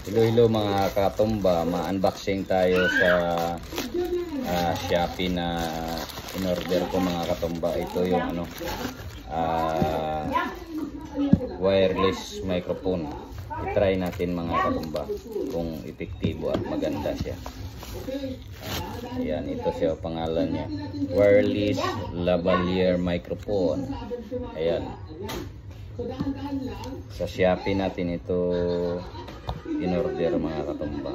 Hello mga katumba, ma-unboxing tayo sa Shopee na in-order ko mga katumba. Ito yung wireless microphone. I-try natin mga katumba kung epektibo at maganda siya. Ayan, ito siya pangalan niya. Wireless lavalier microphone. Ayan. Sa Shopee natin ito in-order mga katumba.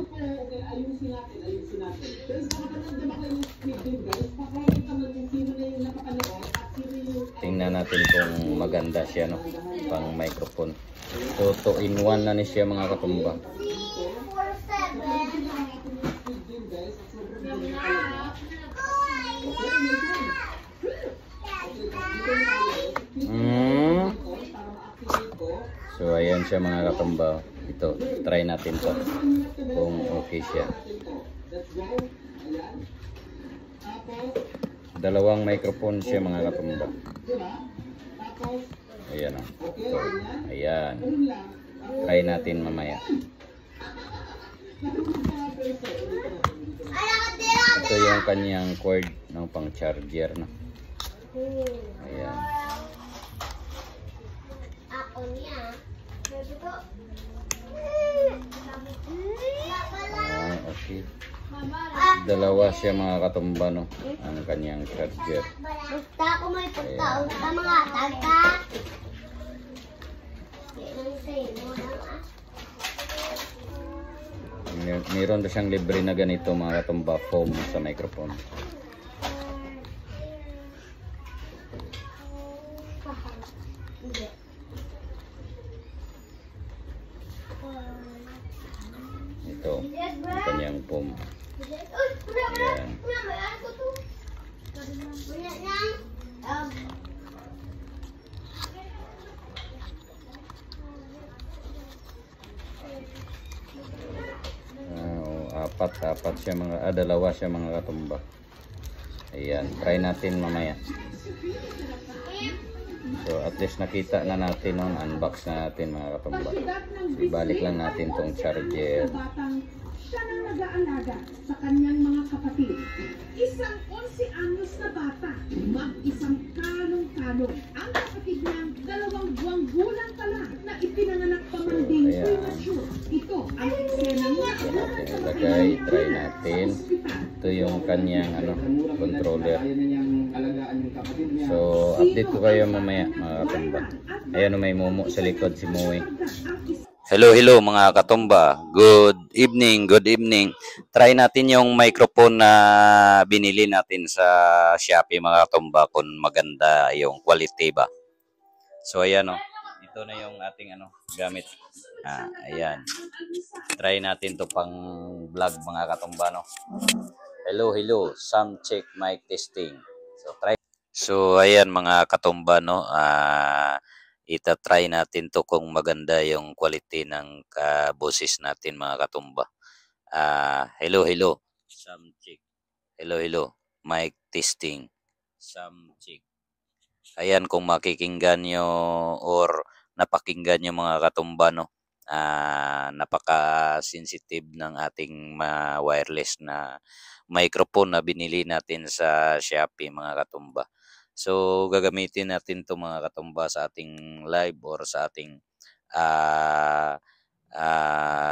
Tingnan natin kung maganda siya, no, pang microphone. So 2-in-1 na ni siya mga katumba. So ayan siya mga katumba. Ito, try natin to kung okay siya. Dalawang microphone siya mga katumba. Ayan o. So, ayan. Try natin mamaya. Ito yung kanyang cord ng pang charger, no? Ayan. Okay. Dalawa siya mga katumba, no, ang kanyang charger. Meron na siyang libre na ganito mga katumba, foam sa microphone. Ito, ang kanyang foam. Ayan. Apat siya mga, dalawa siya mga katumba. Ayan, try natin mamaya. So at least nakita na natin, no, unbox na natin mga katumba. So, ibalik lang natin tong charger. Siya nang nag-aalaga sa kanyang mga kapatid. Isang 11 anyos na bata, mag-isang kanong-kanong. Ang kapatid niyang 2 buwang gulang pa lang na ipinanganak pa man din premature. Ito ang eksenang ilagay, try natin. Ito yung kanyang controller. So update ko kayo mamaya mga katumba. Ayan, may mumu sa likod si Moe. Hello mga katumba. Good evening. Try natin yung microphone na binili natin sa Shopee mga katumba kung maganda yung quality ba. So ayan, oh. Ito na yung ating gamit. Ayan. Try natin to pang vlog mga katumba, no. Hello. Sound check, mic testing. So try. So ayan mga katumba, no. Ita-try natin to kung maganda yung quality ng boses natin mga katumba. Hello. Sound check. Hello. Mic testing. Sound check. Ayan, kung makikinggan nyo or napakinggan nyo mga katumba, no. Napaka-sensitive ng ating wireless na microphone na binili natin sa Shopee mga katumba. So gagamitin natin to mga katumba sa ating live or sa ating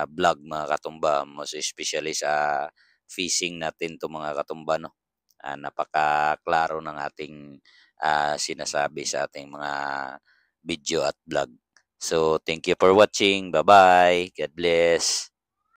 vlog mga katumba, most especially sa fishing natin to mga katumba, no. Napaka-klaro ng ating sinasabi sa ating mga video at vlog. So thank you for watching. Bye-bye. God bless.